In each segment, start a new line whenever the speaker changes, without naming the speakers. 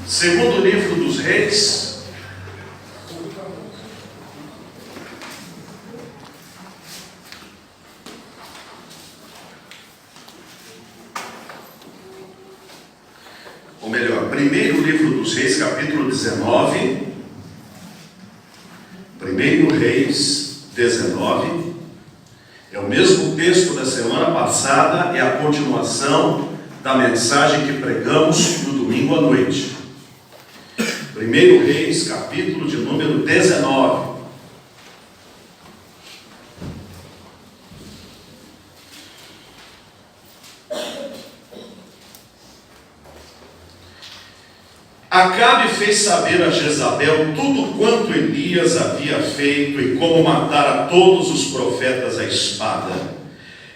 Segundo livro dos Reis, ou melhor, primeiro livro dos Reis, capítulo 19, primeiro Reis 19, é o mesmo texto da semana passada, é a continuação da mensagem que pregamos no domingo à noite. Primeiro Reis, capítulo de número 19. Acabe fez saber a Jezabel tudo quanto Elias havia feito e como matara todos os profetas à espada.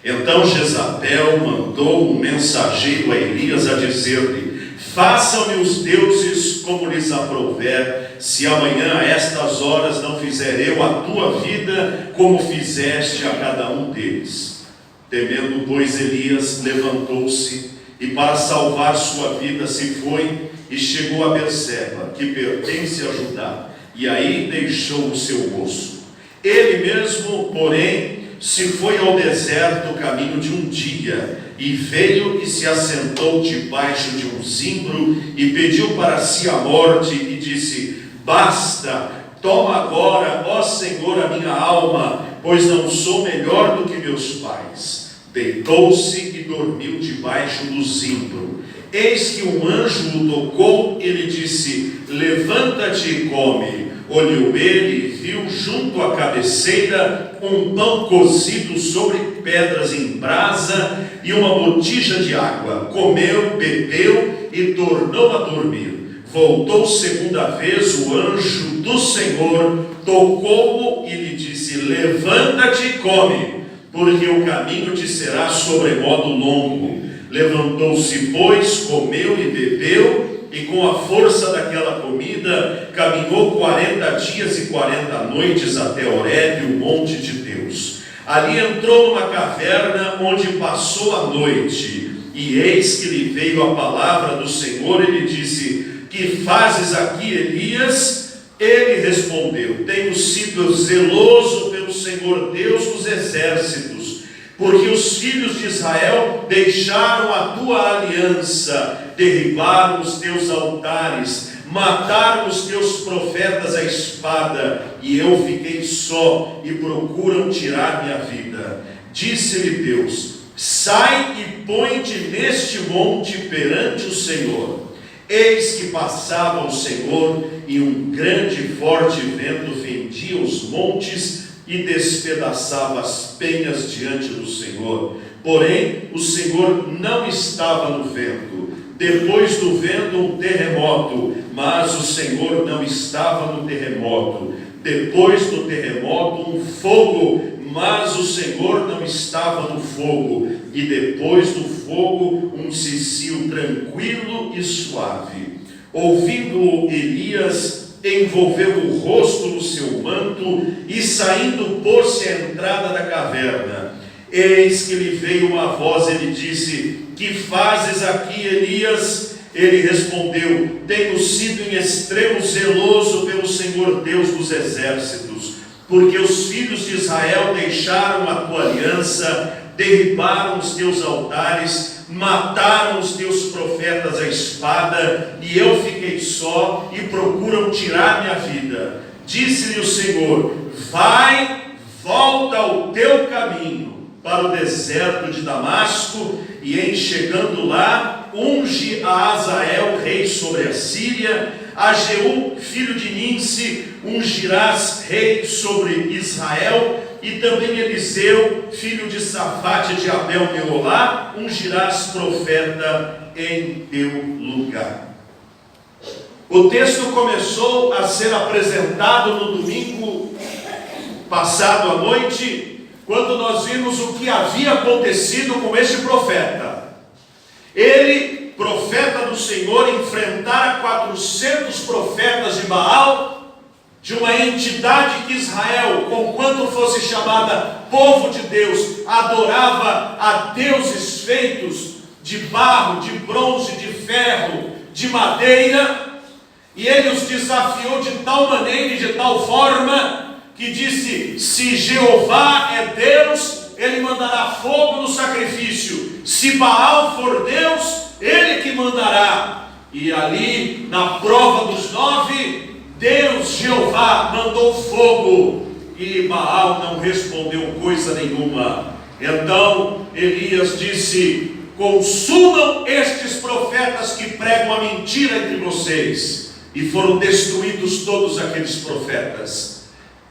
Então Jezabel mandou um mensageiro a Elias a dizer-lhe: façam-me os deuses como lhes aprouver, se amanhã a estas horas não fizer eu a tua vida como fizeste a cada um deles. Temendo, pois, Elias levantou-se e para salvar sua vida se foi e chegou a Berseba, que pertence a Judá, e aí deixou o seu moço. Ele mesmo, porém, se foi ao deserto caminho de um dia, e veio e se assentou debaixo de um zimbro, e pediu para si a morte, e disse: basta, toma agora, ó Senhor, a minha alma, pois não sou melhor do que meus pais. Deitou-se e dormiu debaixo do zimbro. Eis que um anjo o tocou e lhe disse: levanta-te e come. Olhou ele e viu junto à cabeceira um pão cozido sobre pedras em brasa e uma botija de água. Comeu, bebeu e tornou a dormir. Voltou segunda vez o anjo do Senhor, tocou-o e lhe disse: levanta-te e come, porque o caminho te será sobremodo longo. Levantou-se, pois, comeu e bebeu, e com a força daquela comida, caminhou 40 dias e 40 noites até Horebe, o monte de Deus. Ali entrou numa caverna, onde passou a noite, e eis que lhe veio a palavra do Senhor, e lhe disse: que fazes aqui, Elias? Ele respondeu: tenho sido zeloso pelo Senhor Deus dos exércitos, porque os filhos de Israel deixaram a tua aliança, derribaram os teus altares, mataram os teus profetas à espada, e eu fiquei só, e procuram tirar minha vida. Disse-lhe Deus: sai e põe-te neste monte perante o Senhor. Eis que passava o Senhor, e um grande e forte vento fendia os montes e despedaçava as penhas diante do Senhor. Porém, o Senhor não estava no vento. Depois do vento, um terremoto, mas o Senhor não estava no terremoto. Depois do terremoto, um fogo, mas o Senhor não estava no fogo. E depois do fogo, um cicio tranquilo e suave. Ouvindo Elias, envolveu o rosto no seu manto e, saindo, pôs-se à entrada da caverna. Eis que lhe veio uma voz e lhe disse: que fazes aqui, Elias? Ele respondeu: tenho sido em extremo zeloso pelo Senhor Deus dos exércitos, porque os filhos de Israel deixaram a tua aliança, derribaram os teus altares, mataram os teus profetas à espada, e eu fiquei só, e procuram tirar minha vida. Disse-lhe o Senhor: vai, volta ao teu caminho para o deserto de Damasco, e em chegando lá, unge a Azael, rei sobre a Síria, a Jeú, filho de Ninsi, ungirás rei sobre Israel, e também Eliseu, filho de Safate de Abel-Meolá, ungirás profeta em teu lugar. O texto começou a ser apresentado no domingo passado à noite, quando nós vimos o que havia acontecido com este profeta. Ele, profeta do Senhor, enfrentara 400 profetas de Baal, de uma entidade que Israel, conquanto fosse chamada povo de Deus, adorava a deuses feitos de barro, de bronze, de ferro, de madeira, E ele os desafiou de tal maneira e de tal forma que disse: se Jeová é Deus, ele mandará fogo no sacrifício. Se Baal for Deus, ele que mandará. E ali, na prova dos 9, Deus, Jeová, mandou fogo e Baal não respondeu coisa nenhuma. Então Elias disse: consumam estes profetas que pregam a mentira entre vocês. E foram destruídos todos aqueles profetas.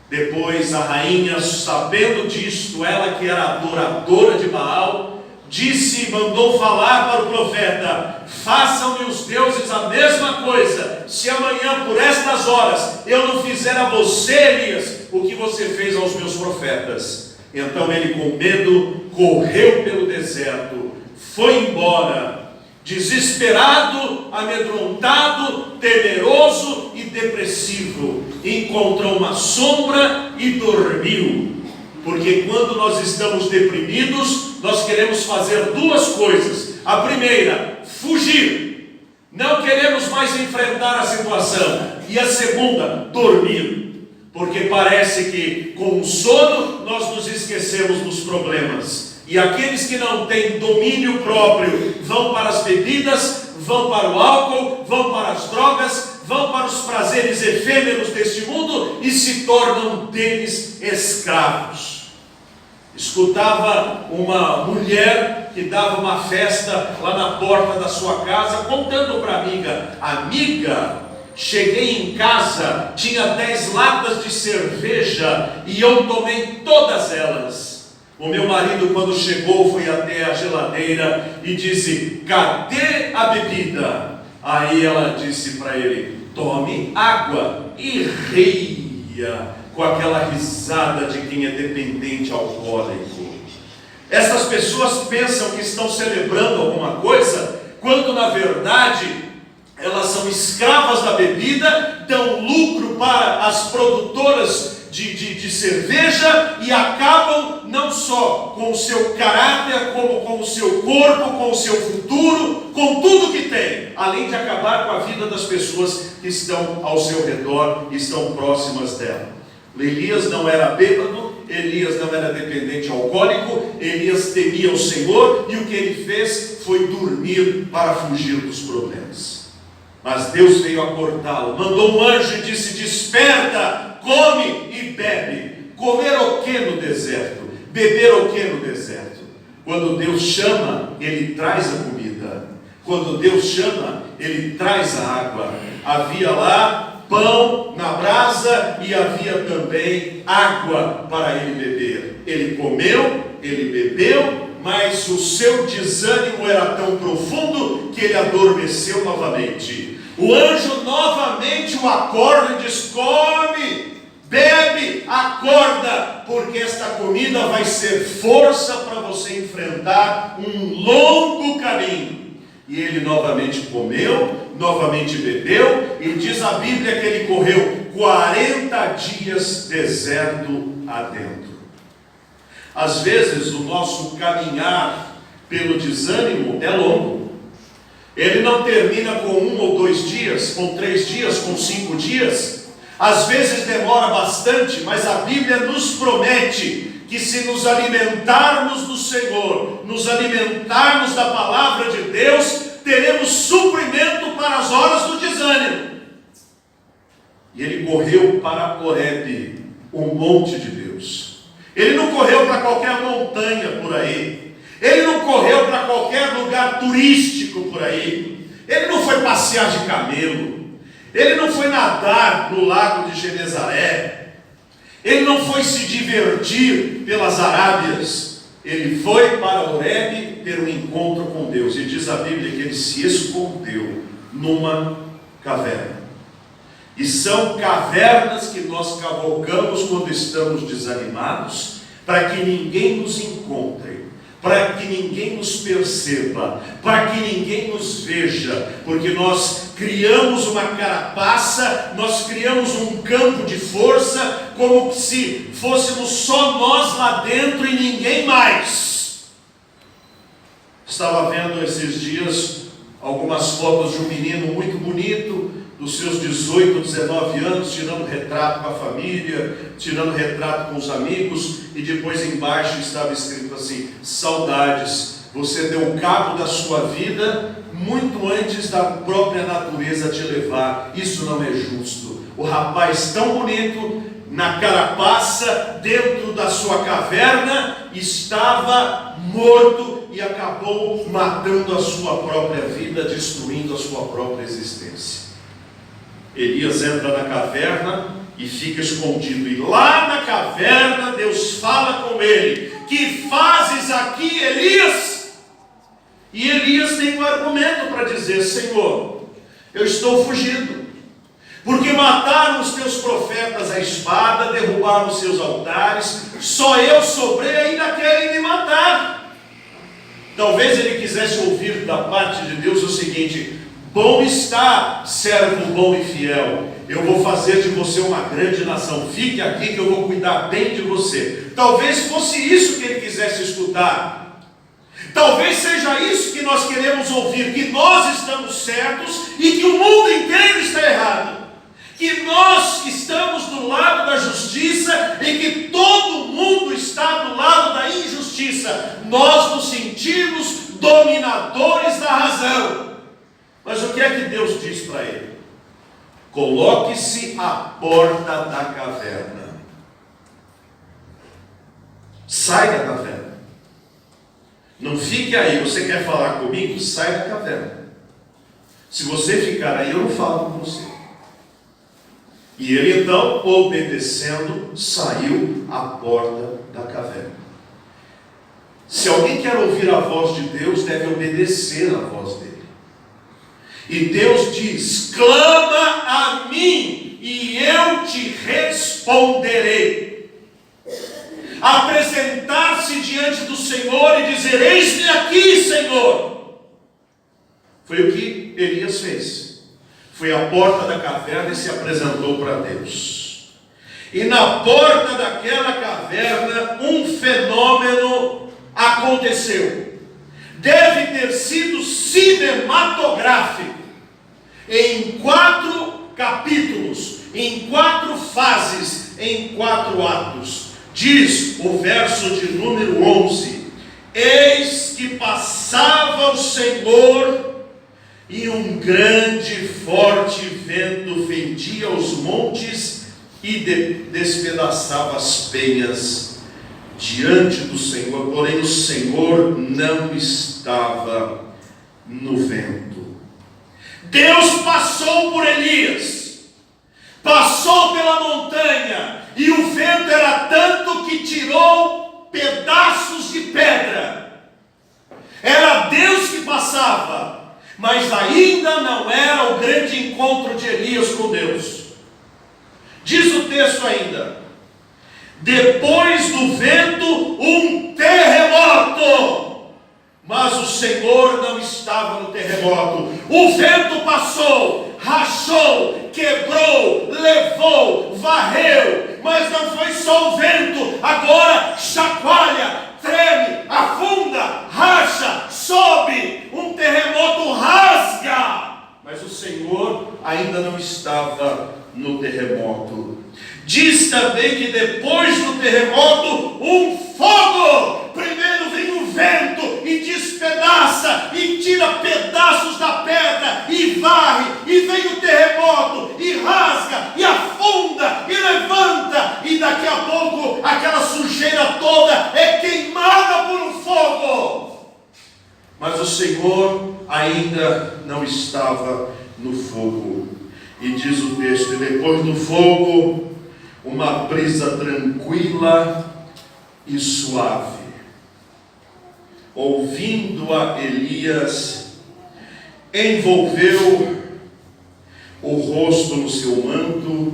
Depois a rainha, sabendo disto, ela que era adoradora de Baal, disse, mandou falar para o profeta: façam-me os deuses a mesma coisa, se amanhã por estas horas eu não fizer a você, Elias, o que você fez aos meus profetas. Então ele, com medo, correu pelo deserto, foi embora, desesperado, amedrontado, temeroso e depressivo. Encontrou uma sombra e dormiu. Porque quando nós estamos deprimidos, nós queremos fazer duas coisas. A primeira, fugir. Não queremos mais enfrentar a situação. E a segunda, dormir. Porque parece que com o sono nós nos esquecemos dos problemas. E aqueles que não têm domínio próprio vão para as bebidas, vão para o álcool, vão para as drogas, vão para os prazeres efêmeros deste mundo e se tornam deles escravos. Escutava uma mulher que dava uma festa lá na porta da sua casa, contando para a amiga: amiga, cheguei em casa, tinha 10 latas de cerveja e eu tomei todas elas. O meu marido, quando chegou, foi até a geladeira e disse: cadê a bebida? Aí ela disse para ele: tome água. E ria com aquela risada de quem é dependente alcoólico. Essas pessoas pensam que estão celebrando alguma coisa, quando na verdade elas são escravas da bebida, dão lucro para as produtoras de cerveja e acabam não só com o seu caráter, como com o seu corpo, com o seu futuro, com tudo que tem, além de acabar com a vida das pessoas que estão ao seu redor e estão próximas dela. Elias não era bêbado, Elias não era dependente alcoólico, Elias temia o Senhor e o que ele fez foi dormir para fugir dos problemas. Mas Deus veio acordá-lo, mandou um anjo e disse: desperta, come e bebe. Comer o que no deserto? Beber o que no deserto? Quando Deus chama, Ele traz a comida. Quando Deus chama, Ele traz a água. Havia lá pão na brasa e havia também água para ele beber. Ele comeu, ele bebeu, mas o seu desânimo era tão profundo que ele adormeceu novamente. O anjo novamente o acorda e diz: come, bebe, acorda, porque esta comida vai ser força para você enfrentar um longo caminho. E ele novamente comeu, novamente bebeu, e diz a Bíblia que ele correu 40 dias deserto adentro. Às vezes o nosso caminhar pelo desânimo é longo. Ele não termina com 1 ou 2 dias, com 3 dias, com 5 dias. Às vezes demora bastante, mas a Bíblia nos promete que se nos alimentarmos do Senhor, nos alimentarmos da palavra de Deus, teremos suprimento para as horas do desânimo. E ele correu para Horebe, o monte de Deus. Ele não correu para qualquer montanha por aí. Ele não correu para qualquer lugar turístico por aí. Ele não foi passear de camelo. Ele não foi nadar no lago de Genezaré. Ele não foi se divertir pelas Arábias. Ele foi para Horebe ter um encontro com Deus. E diz a Bíblia que ele se escondeu numa caverna. E são cavernas que nós cavalgamos quando estamos desanimados, para que ninguém nos encontre, para que ninguém nos perceba, para que ninguém nos veja, porque nós criamos uma carapaça, nós criamos um campo de força, como se fôssemos só nós lá dentro e ninguém mais. Estava vendo esses dias algumas fotos de um menino muito bonito, dos seus 18, 19 anos, tirando retrato com a família, tirando retrato com os amigos, e depois embaixo estava escrito assim: saudades, você deu cabo da sua vida muito antes da própria natureza te levar. Isso não é justo. O rapaz tão bonito, na carapaça, dentro da sua caverna, estava morto e acabou matando a sua própria vida, destruindo a sua própria existência. Elias entra na caverna e fica escondido, e lá na caverna Deus fala com ele: que fazes aqui, Elias? E Elias tem um argumento para dizer: Senhor, eu estou fugindo, porque mataram os teus profetas à espada, derrubaram os seus altares, só eu sobrei e ainda querem me matar. Talvez ele quisesse ouvir da parte de Deus o seguinte: bom está, servo bom e fiel, eu vou fazer de você uma grande nação, fique aqui que eu vou cuidar bem de você. Talvez fosse isso que ele quisesse escutar. Talvez seja isso que nós queremos ouvir, que nós estamos certos e que o mundo inteiro está errado, que nós estamos do lado da justiça e que todo mundo está do lado da injustiça. Nós nos sentimos dominadores da razão. Mas o que é que Deus diz para ele? Coloque-se à porta da caverna. Sai da caverna. Não fique aí. Você quer falar comigo? Sai da caverna. Se você ficar aí, eu não falo com você. E ele então, obedecendo, saiu à porta da caverna. Se alguém quer ouvir a voz de Deus, deve obedecer a voz dele. E Deus diz: clama a mim e eu te responderei. Apresentar-se diante do Senhor e dizer: eis-me aqui, Senhor. Foi o que Elias fez. Foi à porta da caverna e se apresentou para Deus. E na porta daquela caverna um fenômeno aconteceu. Deve ter sido cinematográfico. Em 4 capítulos, em 4 fases, em 4 atos. Diz o verso de número 11: eis que passava o Senhor, e um grande e forte vento fendia os montes e despedaçava as penhas diante do Senhor, porém o Senhor não estava no vento. Deus passou por Elias, passou pela montanha, e o vento era tanto que tirou pedaços de pedra. Era Deus que passava, mas ainda não era o grande encontro de Elias com Deus. Diz o texto ainda: depois do vento, um terremoto. Mas o Senhor não estava no terremoto. O vento passou, rachou, quebrou, levou, varreu. Mas não foi só o vento. Agora chacoalha, treme, afunda, racha, sobe. Um terremoto rasga. Mas o Senhor ainda não estava no terremoto. Diz também que depois do terremoto, um fogo. Primeiro vem o vento e despedaça e tira pedaços da pedra e varre, e vem o terremoto e rasga e afunda e levanta, e daqui a pouco aquela sujeira toda é queimada por um fogo. Mas o Senhor ainda não estava no fogo. E diz o texto: e depois do fogo, uma brisa tranquila e suave. Ouvindo-a, Elias envolveu o rosto no seu manto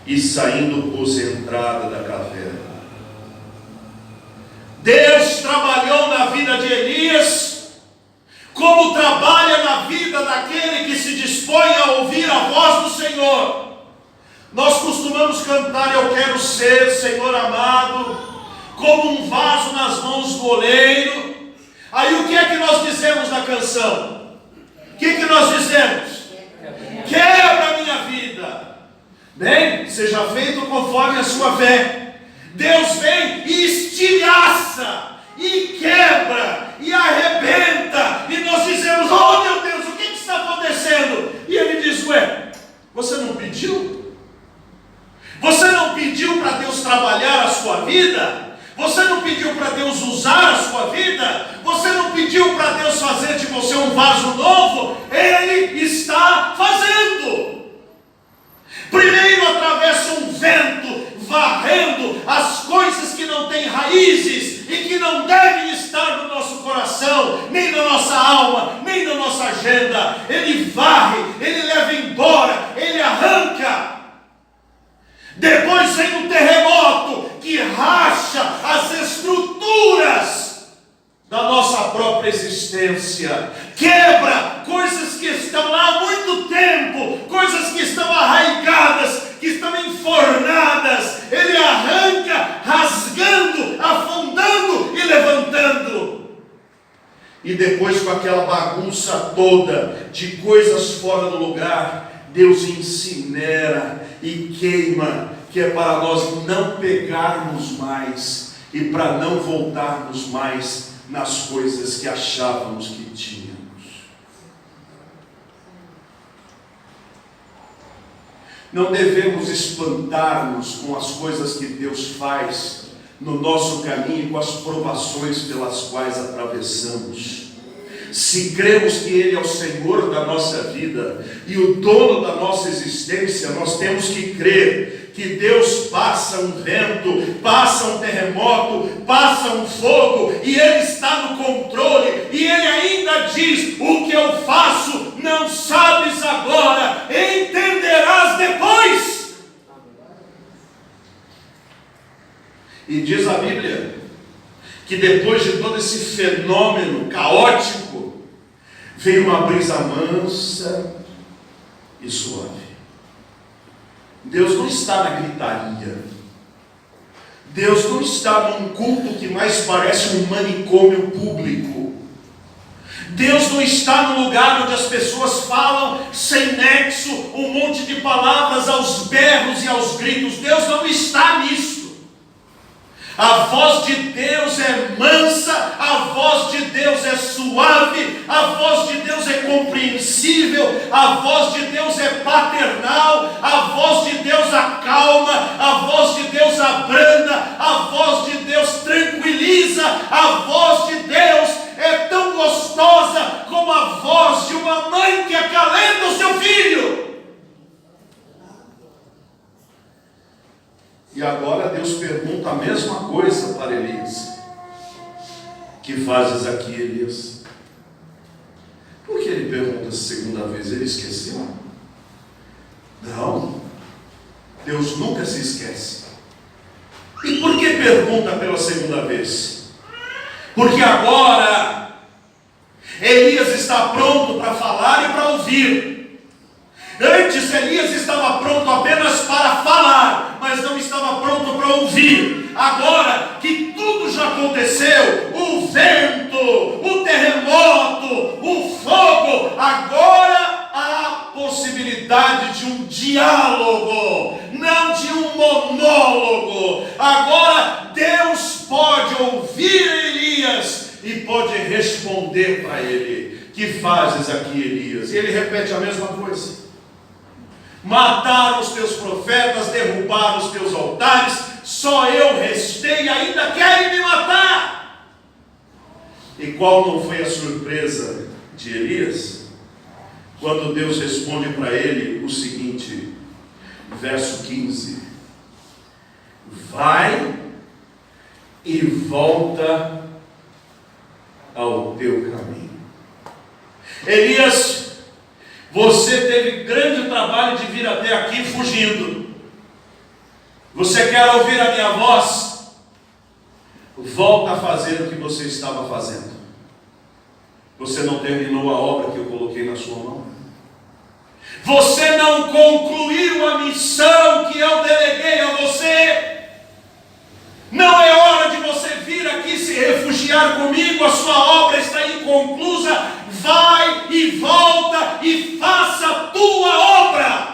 e saindo pôs a entrada da caverna. Deus trabalhou na vida de Elias, como trabalha na vida daquele que se dispõe a ouvir a voz do Senhor. Nós costumamos cantar: eu quero ser, Senhor amado, como um vaso nas mãos do oleiro. Aí o que é que nós dizemos na canção? O que é que nós dizemos? Quebra Bem, seja feito conforme a sua fé. Deus vem e estilhaça, e quebra, e arrebenta, e nós dizemos: oh meu Deus, o que está acontecendo? E Ele diz: ué, você não pediu? Você não pediu para Deus trabalhar a sua vida? Você não pediu para Deus usar a sua vida? Você não pediu para Deus fazer de você um vaso novo? Ele está fazendo. Primeiro atravessa um vento, varrendo as coisas que não têm raízes e que não devem estar no nosso coração, nem na nossa alma, nem na nossa agenda. Ele varre, Ele leva embora, Ele arranca. Depois vem um terremoto que racha as estruturas da nossa própria existência, quebra coisas que estão lá há muito tempo, coisas que estão arraigadas, que estão enfornadas. Ele arranca, rasgando, afundando e levantando. E depois, com aquela bagunça toda de coisas fora do lugar, Deus incinera e queima, que é para nós não pegarmos mais e para não voltarmos mais nas coisas que achávamos que tínhamos. Não devemos espantar-nos com as coisas que Deus faz no nosso caminho, com as provações pelas quais atravessamos. Se cremos que Ele é o Senhor da nossa vida e o dono da nossa existência, nós temos que crer que Deus passa um vento, passa um terremoto, passa um fogo, e Ele está no controle, e Ele ainda diz: o que eu faço não sabes agora, entenderás depois. E diz a Bíblia que depois de todo esse fenômeno caótico, veio uma brisa mansa e suave. Deus não está na gritaria. Deus não está num culto que mais parece um manicômio público. Deus não está no lugar onde as pessoas falam sem nexo, um monte de palavras aos berros e aos gritos. Deus não está nisso. A voz de Deus é mansa, a voz de Deus é suave, a voz de Deus é compreensível, a voz de Deus é paternal, a voz de Deus acalma, a voz de Deus abranda, a voz de Deus tranquiliza, a voz de Deus é tão gostosa como a voz de uma mãe que acalenta o seu filho. E agora Deus pergunta a mesma coisa para Elias: que fazes aqui, Elias? Por que ele pergunta a segunda vez? Ele esqueceu? Não, Deus nunca se esquece. E por que pergunta pela segunda vez? Porque agora Elias está pronto para falar e para ouvir. Antes Elias estava pronto apenas para falar, mas não estava pronto para ouvir. Agora que tudo já aconteceu, o vento, o terremoto, o fogo, agora há possibilidade de um diálogo, não de um monólogo. Agora Deus pode ouvir Elias e pode responder para ele: que fazes aqui, Elias? E ele repete a mesma coisa: mataram os teus profetas, derrubaram os teus altares, só eu restei e ainda querem me matar. E qual não foi a surpresa de Elias? Quando Deus responde para ele o seguinte, verso 15: vai e volta ao teu caminho. Elias, você teve grande trabalho de vir até aqui fugindo. Você quer ouvir a minha voz? Volta a fazer o que você estava fazendo. Você não terminou a obra que eu coloquei na sua mão. Você não concluiu a missão que eu deleguei a você. Não é hora de você vir aqui se refugiar comigo. A sua obra está inconclusa. Vai e volta e faça a tua obra.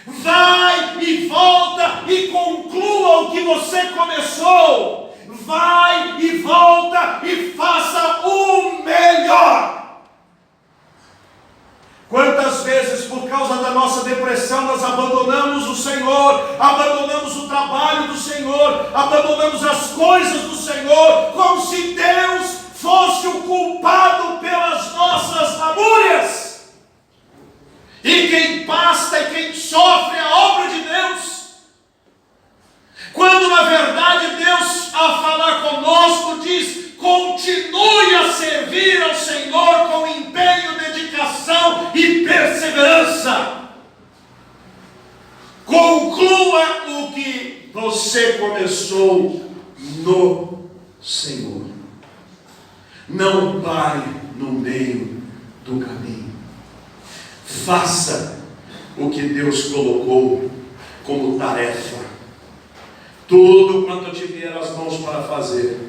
Vai e
que você começou, vai e volta e faça o melhor. Quantas vezes, por causa da nossa depressão, nós abandonamos o Senhor, abandonamos o trabalho do Senhor, abandonamos as coisas do Senhor, como se Deus fosse o culpado pelas nossas lamúrias. E quem pasta e quem sofre é a obra de Deus. Quando na verdade Deus, ao falar conosco, diz: continue a servir ao Senhor com empenho, dedicação e perseverança. Conclua o que você começou no Senhor. Não pare no meio do caminho. Faça o que Deus colocou como tarefa. Tudo quanto te vier às mãos para fazer,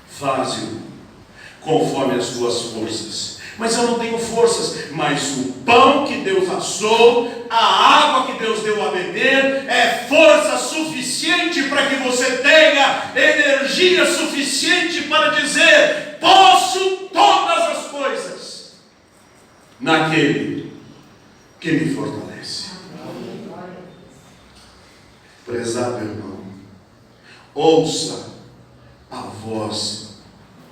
faze-o conforme as tuas forças. Mas eu não tenho forças. Mas o pão que Deus assou, a água que Deus deu a beber, é força suficiente para que você tenha energia suficiente para dizer: posso todas as coisas naquele que me fortalece. Prezado irmão, ouça a voz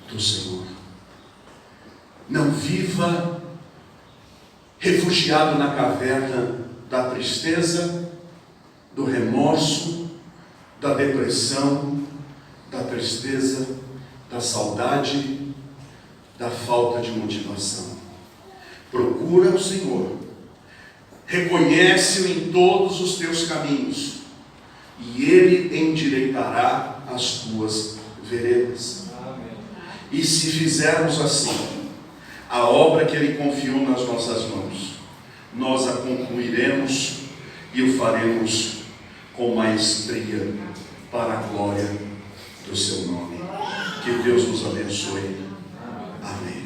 do Senhor. Não viva refugiado na caverna da tristeza, do remorso, da depressão, da tristeza, da saudade, da falta de motivação. Procura o Senhor, reconhece-o em todos os teus caminhos, e Ele endireitará as tuas veredas. Amém. E se fizermos assim, a obra que Ele confiou nas nossas mãos, nós a concluiremos e o faremos com maestria para a glória do Seu nome. Que Deus nos abençoe. Amém.